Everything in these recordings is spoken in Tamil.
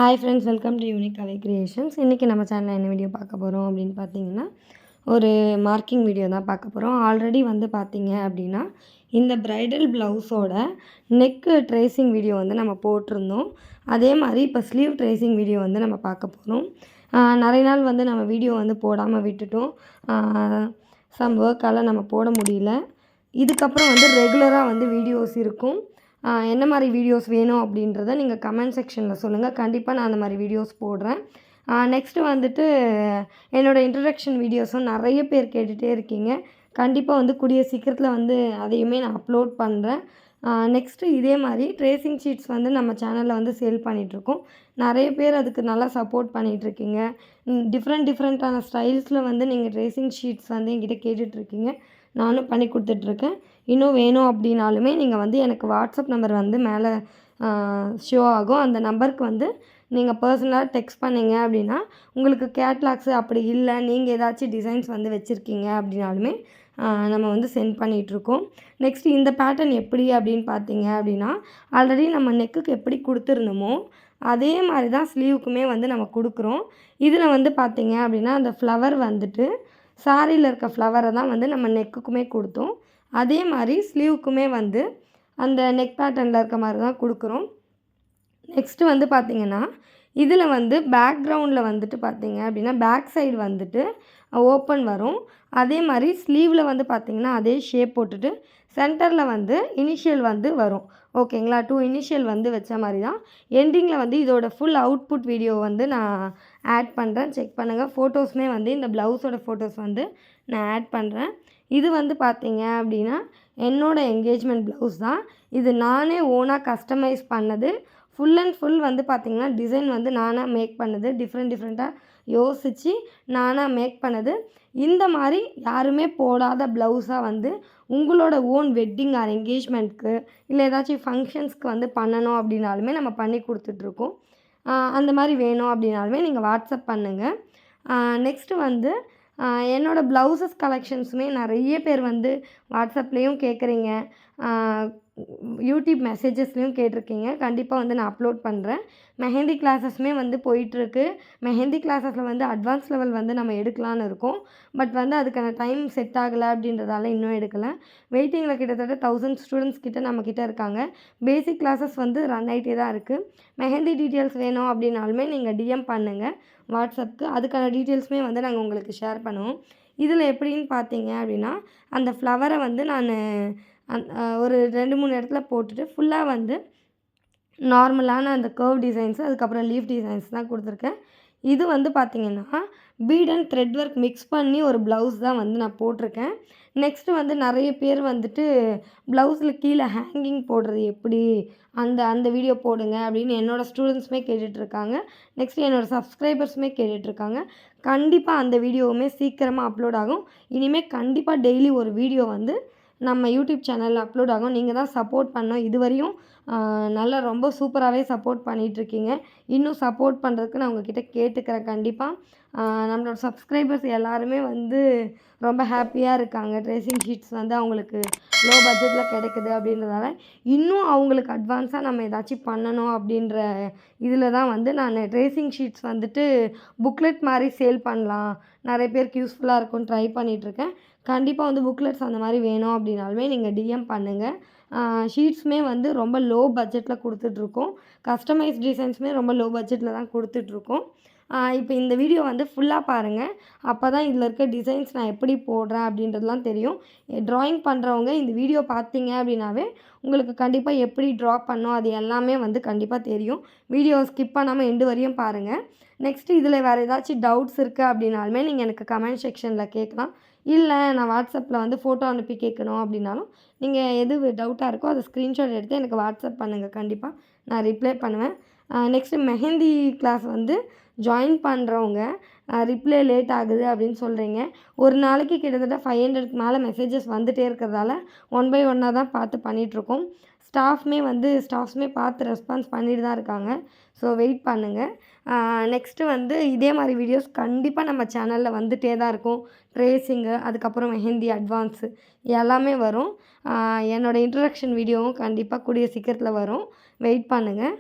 Hi friends, welcome to unique Kalai creations. இன்றைக்கி நம்ம சேனலில் என்ன வீடியோ பார்க்க போகிறோம் அப்படின்னு பார்த்தீங்கன்னா, ஒரு மார்க்கிங் வீடியோ தான் பார்க்க போகிறோம். ஆல்ரெடி வந்து பார்த்தீங்க அப்படின்னா, இந்த ப்ரைடல் ப்ளவுஸோட நெக்கு ட்ரேசிங் வீடியோ வந்து நம்ம போட்டிருந்தோம். அதே மாதிரி இப்போ ஸ்லீவ் ட்ரேசிங் வீடியோ வந்து நம்ம பார்க்க போகிறோம். நிறைய நாள் வந்து நம்ம வீடியோ வந்து போடாமல் விட்டுட்டோம். சம் ஒர்க்கால் நம்ம போட முடியல. இதுக்கப்புறம் வந்து ரெகுலராக வந்து வீடியோஸ் இருக்கும். என்ன மாதிரி வீடியோஸ் வேணும் அப்படின்றத நீங்கள் கமெண்ட் செக்ஷனில் சொல்லுங்கள். கண்டிப்பாக நான் அந்த மாதிரி வீடியோஸ் போடுறேன். நெக்ஸ்ட்டு வந்துட்டு என்னோடய இன்ட்ரடக்ஷன் வீடியோஸும் நிறைய பேர் கேட்டுகிட்டே இருக்கீங்க. கண்டிப்பாக வந்து கூடிய சீக்கிரத்தில் வந்து அதையுமே நான் அப்லோட் பண்ணுறேன். நெக்ஸ்ட்டு இதே மாதிரி ட்ரேசிங் ஷீட்ஸ் வந்து நம்ம சேனலில் வந்து சேல் பண்ணிகிட்ருக்கோம். நிறைய பேர் அதுக்கு நல்லா சப்போர்ட் பண்ணிகிட்ருக்கீங்க. டிஃப்ரெண்ட்டான ஸ்டைல்ஸில் வந்து நீங்கள் ட்ரேசிங் ஷீட்ஸ் வந்து என்கிட்ட கேட்டுட்ருக்கீங்க. நானும் பண்ணி கொடுத்துட்ருக்கேன். இன்னும் வேணும் அப்படின்னாலுமே நீங்கள் வந்து எனக்கு வாட்ஸ்அப் நம்பர் வந்து மேலே ஷோ ஆகும். அந்த நம்பருக்கு வந்து நீங்கள் பர்சனலாக டெக்ஸ்ட் பண்ணிங்க அப்படின்னா, உங்களுக்கு கேட்லாக்ஸு அப்படி இல்லை, நீங்கள் ஏதாச்சும் டிசைன்ஸ் வந்து வச்சுருக்கீங்க அப்படின்னாலுமே நம்ம வந்து சென்ட் பண்ணிகிட்ருக்கோம். நெக்ஸ்ட்டு இந்த பேட்டர்ன் எப்படி அப்படின்னு பார்த்தீங்க அப்படின்னா, ஆல்ரெடி நம்ம நெக்குக்கு எப்படி கொடுத்துருந்தோமோ அதே மாதிரி தான் ஸ்லீவுக்குமே வந்து நம்ம கொடுக்குறோம். இதில் வந்து பார்த்தீங்க அப்படின்னா, அந்த ஃப்ளவர் வந்துட்டு சாரியில் இருக்க ஃப்ளவரை தான் வந்து நம்ம நெக்குக்குமே கொடுத்தோம். அதே மாதிரி ஸ்லீவுக்குமே வந்து அந்த நெக் பேட்டர்னில் இருக்க மாதிரி தான் கொடுக்குறோம். நெக்ஸ்ட்டு வந்து பார்த்திங்கன்னா, இதில் வந்து பேக்ரவுண்டில் வந்துட்டு பார்த்திங்க அப்படின்னா பேக் சைடு வந்துட்டு ஓப்பன் வரும். அதே மாதிரி ஸ்லீவில் வந்து பார்த்திங்கன்னா அதே ஷேப் போட்டுட்டு சென்டரில் வந்து இனிஷியல் வந்து வரும். ஓகேங்களா? 2 இனிஷியல் வந்து வச்ச மாதிரி தான். எண்டிங்கில் வந்து இதோட ஃபுல் அவுட்புட் வீடியோ வந்து நான் ஆட் பண்ணுறேன். செக் பண்ணுங்கள். ஃபோட்டோஸுமே வந்து இந்த ப்ளவுஸோட ஃபோட்டோஸ் வந்து நான் ஆட் பண்ணுறேன். இது வந்து பார்த்தீங்க அப்படின்னா என்னோடய என்கேஜ்மெண்ட் ப்ளவுஸ் தான். இது நானே ஓனாக கஸ்டமைஸ் பண்ணது. ஃபுல் அண்ட் ஃபுல் வந்து பார்த்திங்கன்னா டிசைன் வந்து நானாக மேக் பண்ணது. டிஃப்ரெண்ட்டாக யோசித்து நானாக மேக் பண்ணது. இந்த மாதிரி யாருமே போடாத ப்ளவுஸாக வந்து உங்களோட ஓன் வெட்டிங் ஆர் என்கேஜ்மெண்ட்க்கு இல்லை ஏதாச்சும் ஃபங்க்ஷன்ஸ்க்கு வந்து பண்ணணும் அப்படின்னாலுமே நம்ம பண்ணி கொடுத்துட்ருக்கோம். அந்த மாதிரி வேணும் அப்படின்னாலுமே நீங்கள் வாட்ஸ்அப் பண்ணுங்கள். நெக்ஸ்ட்டு வந்து என்னோடய ப்ளவுசஸ் கலெக்ஷன்ஸுமே நிறைய பேர் வந்து வாட்ஸ்அப்லேயும் கேட்குறீங்க, யூடியூப் மெசேஜஸ்லேயும் கேட்டிருக்கீங்க. கண்டிப்பாக வந்து நான் அப்லோட் பண்ணுறேன். மெஹந்தி கிளாஸஸுமே வந்து போயிட்டுருக்கு. மெஹந்தி கிளாஸஸில் வந்து அட்வான்ஸ் லெவல் வந்து நம்ம எடுக்கலான்னு இருக்கோம். பட் வந்து அதுக்கான டைம் செட் ஆகலை அப்படின்றதால இன்னும் எடுக்கலை. வெயிட்டிங்கில் கிட்டத்தட்ட 1000 ஸ்டூடெண்ட்ஸ் கிட்ட நம்மக்கிட்ட இருக்காங்க. பேசிக் கிளாஸஸ் வந்து ரன் ஆகிட்டே தான் இருக்குது. மெஹந்தி டீட்டெயில்ஸ் வேணும் அப்படின்னாலுமே நீங்கள் டிஎம் பண்ணுங்கள் வாட்ஸ்அப்புக்கு. அதுக்கான டீட்டெயில்ஸுமே வந்து நாங்கள் உங்களுக்கு ஷேர் பண்ணுவோம். இதில் எப்படின்னு பார்த்தீங்க அப்படின்னா, அந்த ஃப்ளவரை வந்து நான் ஒரு 2-3 இடத்துல போட்டுட்டு ஃபுல்லாக வந்து நார்மலான அந்த கர்வ் டிசைன்ஸு, அதுக்கப்புறம் லீஃப் டிசைன்ஸ் தான் கொடுத்துருக்கேன். இது வந்து பார்த்திங்கன்னா bead and thread work mix பண்ணி ஒரு ப்ளவுஸ் தான் வந்து நான் போட்டிருக்கேன். நெக்ஸ்ட்டு வந்து நிறைய பேர் வந்துட்டு ப்ளவுஸில் கீழே ஹேங்கிங் போடுறது எப்படி, அந்த வீடியோ போடுங்க அப்படின்னு என்னோடய ஸ்டூடெண்ட்ஸுமே கேட்டுட்ருக்காங்க. நெக்ஸ்ட்டு என்னோடய சப்ஸ்கிரைபர்ஸுமே கேட்டுட்ருக்காங்க. கண்டிப்பாக அந்த வீடியோவுமே சீக்கிரமாக அப்லோட் ஆகும். இனிமேல் கண்டிப்பாக டெய்லி ஒரு வீடியோ வந்து நம்ம யூடியூப் சேனலில் அப்லோட் ஆகும். நீங்கள் தான் சப்போர்ட் பண்ணணும். இதுவரையும் நல்லா ரொம்ப சூப்பராகவே சப்போர்ட் பண்ணிகிட்ருக்கீங்க. இன்னும் சப்போர்ட் பண்ணுறதுக்கு நான் உங்கள்கிட்ட கேட்டுக்கிறேன். கண்டிப்பாக நம்மளோட சப்ஸ்கிரைபர்ஸ் எல்லாருமே வந்து ரொம்ப ஹாப்பியாக இருக்காங்க. ட்ரேசிங் ஷீட்ஸ் வந்து அவங்களுக்கு லோ பட்ஜெட்டில் கிடைக்குது அப்படின்றதால இன்னும் அவங்களுக்கு அட்வான்ஸாக நம்ம ஏதாச்சும் பண்ணணும் அப்படின்ற இதில் தான் வந்து நான் ட்ரேசிங் ஷீட்ஸ் வந்துட்டு புக்லெட் மாதிரி சேல் பண்ணலாம், நிறைய பேருக்கு யூஸ்ஃபுல்லாக இருக்கும்னு ட்ரை பண்ணிகிட்ருக்கேன். கண்டிப்பாக வந்து புக்லெட்ஸ் அந்த மாதிரி வேணும் அப்படின்னாலுமே நீங்கள் டிஎம் பண்ணுங்கள். ஷீட்ஸுமே வந்து ரொம்ப லோ பட்ஜெட்டில் கொடுத்துட்ருக்கோம். கஸ்டமைஸ் டிசைன்ஸுமே ரொம்ப லோ பட்ஜெட்டில் தான் கொடுத்துட்ருக்கோம். இப்போ இந்த வீடியோ வந்து ஃபுல்லாக பாருங்கள். அப்போ தான் இதில் இருக்க டிசைன்ஸ் நான் எப்படி போடுறேன் அப்படின்றதுலாம் தெரியும். ட்ராயிங் பண்ணுறவங்க இந்த வீடியோ பார்த்தீங்க அப்படின்னாவே உங்களுக்கு கண்டிப்பாக எப்படி ட்ரா பண்ணணும் அது எல்லாமே வந்து கண்டிப்பாக தெரியும். வீடியோ ஸ்கிப் பண்ணாமல் எண்டு வரையும் பாருங்கள். நெக்ஸ்ட்டு இதில் வேறு ஏதாச்சும் டவுட்ஸ் இருக்குது அப்படின்னாலுமே நீங்கள் எனக்கு கமெண்ட் செக்ஷனில் கேட்கலாம். இல்லை நான் வாட்ஸ்அப்பில் வந்து ஃபோட்டோ அனுப்பி கேட்கணும் அப்படின்னாலும் நீங்கள் எது டவுட்டாக இருக்கோ அதை ஸ்க்ரீன்ஷாட் எடுத்து எனக்கு வாட்ஸ்அப் பண்ணுங்கள். கண்டிப்பாக நான் ரிப்ளை பண்ணுவேன். நெக்ஸ்ட்டு மெஹந்தி கிளாஸ் வந்து ஜாயின் பண்ணுறவங்க ரிப்ளை லேட் ஆகுது அப்படின்னு சொல்கிறீங்க. ஒரு நாளைக்கு கிட்டத்தட்ட 500க்கு மேலே மெசேஜஸ் வந்துகிட்டே இருக்கிறதால 1 பை 1 தான் பார்த்து பண்ணிகிட்ருக்கோம். ஸ்டாஃப்ஸுமே பார்த்து ரெஸ்பான்ஸ் பண்ணிட்டு தான் இருக்காங்க. ஸோ வெயிட் பண்ணுங்கள். நெக்ஸ்ட்டு வந்து இதே மாதிரி வீடியோஸ் கண்டிப்பாக நம்ம சேனலில் வந்துகிட்டே தான் இருக்கும். ட்ரேசிங்கு, அதுக்கப்புறம் மெஹந்தி அட்வான்ஸு எல்லாமே வரும். என்னோடய இன்ட்ரடக்ஷன் வீடியோவும் கண்டிப்பாக கூடிய சீக்கிரத்தில் வரும். வெயிட் பண்ணுங்கள்.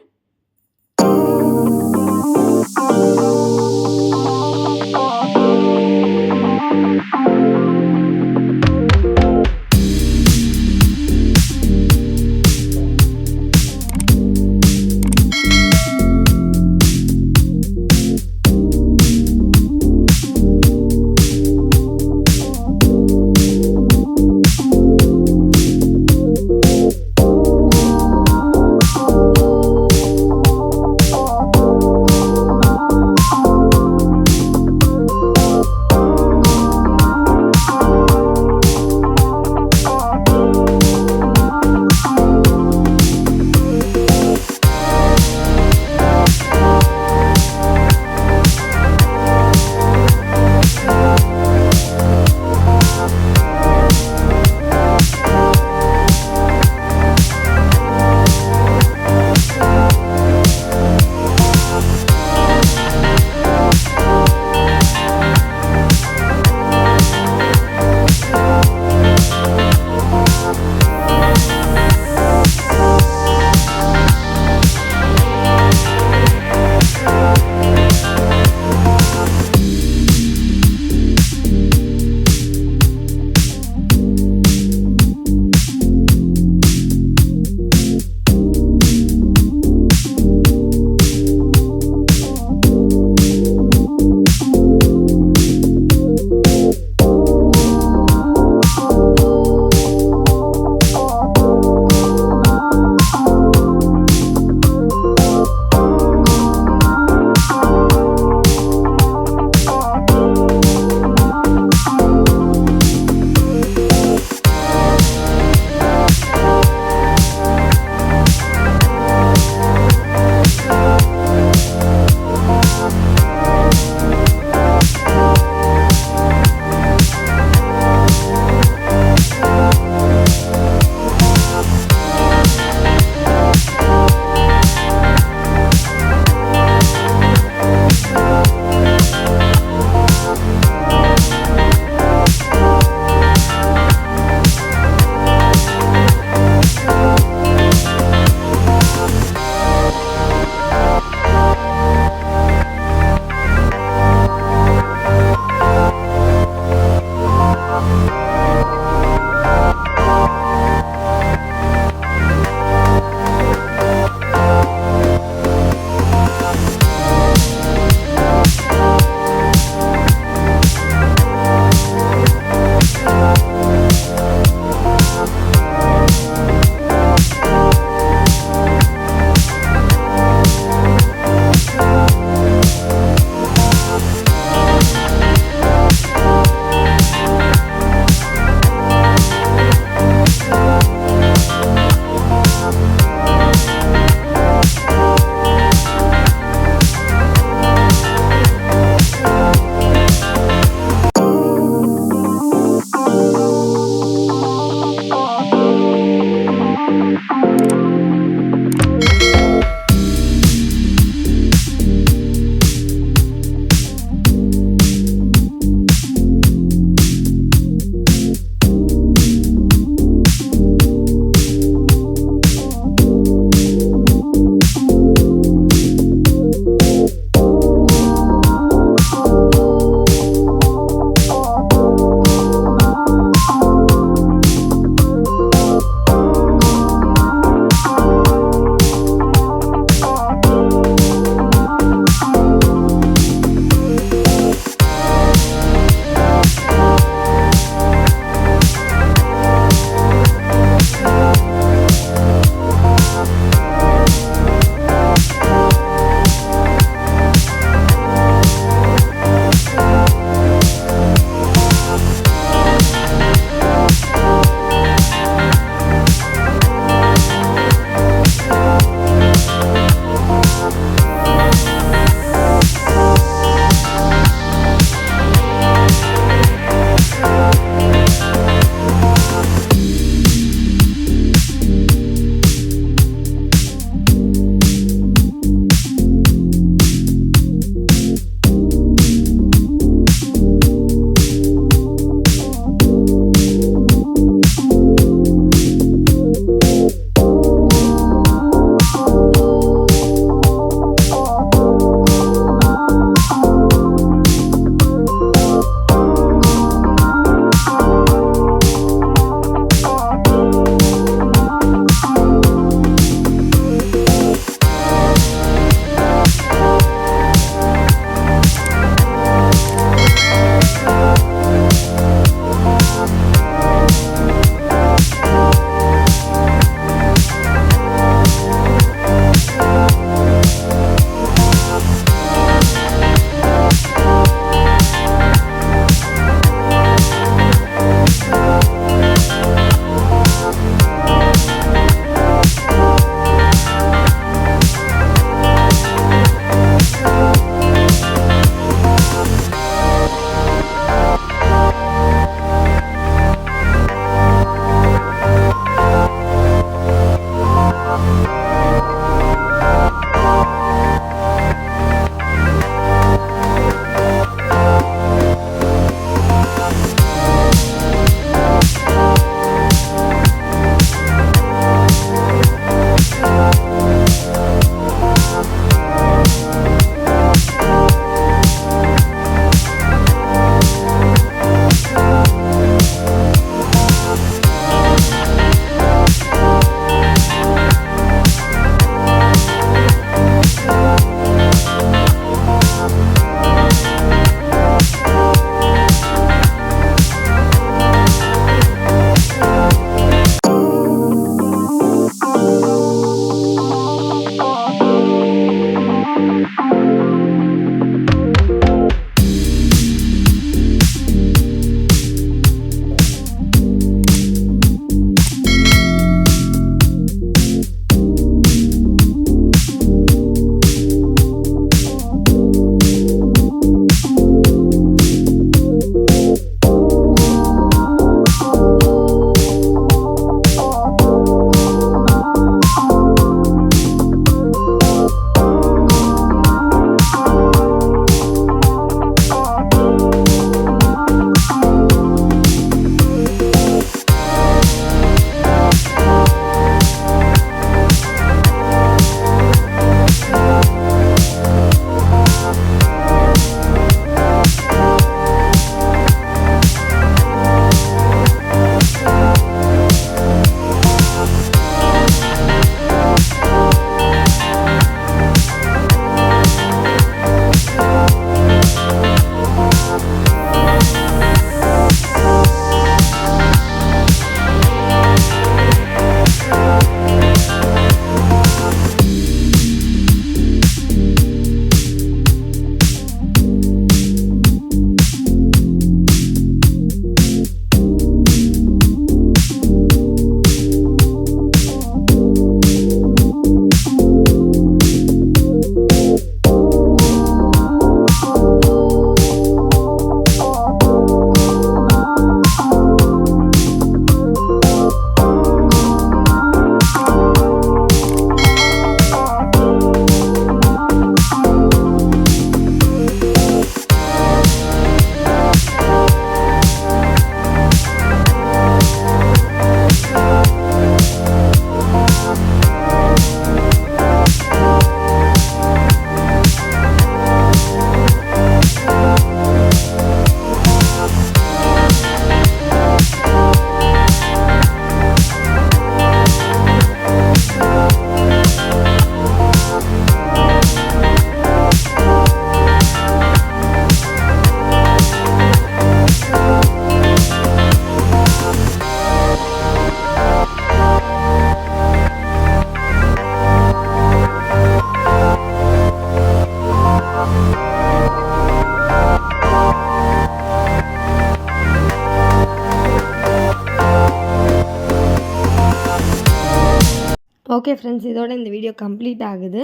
ஓகே ஃப்ரெண்ட்ஸ், இதோட இந்த வீடியோ கம்ப்ளீட் ஆகுது.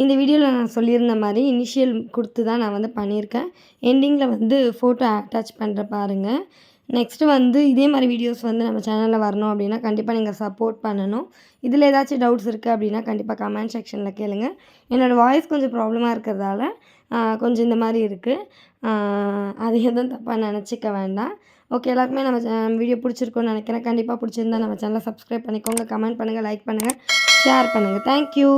இந்த வீடியோவில் நான் சொல்லியிருந்த மாதிரி இனிஷியல் கொடுத்து தான் நான் வந்து பண்ணியிருக்கேன். எண்டிங்கில் வந்து ஃபோட்டோ அட்டாச் பண்ணுற பாருங்கள். நெக்ஸ்ட்டு வந்து இதே மாதிரி வீடியோஸ் வந்து நம்ம சேனலில் வரணும் அப்படின்னா கண்டிப்பாக நீங்கள் சப்போர்ட் பண்ணணும். இதில் ஏதாச்சும் டவுட்ஸ் இருக்குது அப்படின்னா கண்டிப்பாக கமெண்ட் செக்ஷனில் கேளுங்க. என்னோடய வாய்ஸ் கொஞ்சம் ப்ராப்ளமாக இருக்கிறதால கொஞ்சம் இந்த மாதிரி இருக்குது. அது எதுவும் தப்பாக நினச்சிக்க வேண்டாம். ஓகே, எல்லாருக்குமே நம்ம வீடியோ பிடிச்சிருக்கும்னு நினைக்கிறேன். கண்டிப்பாக பிடிச்சிருந்தா நம்ம சேனலை சப்ஸ்கிரைப் பண்ணிக்கோங்க, கமெண்ட் பண்ணுங்கள், லைக் பண்ணுங்கள், ஷேர் பண்ணுங்கள். தேங்க்யூ.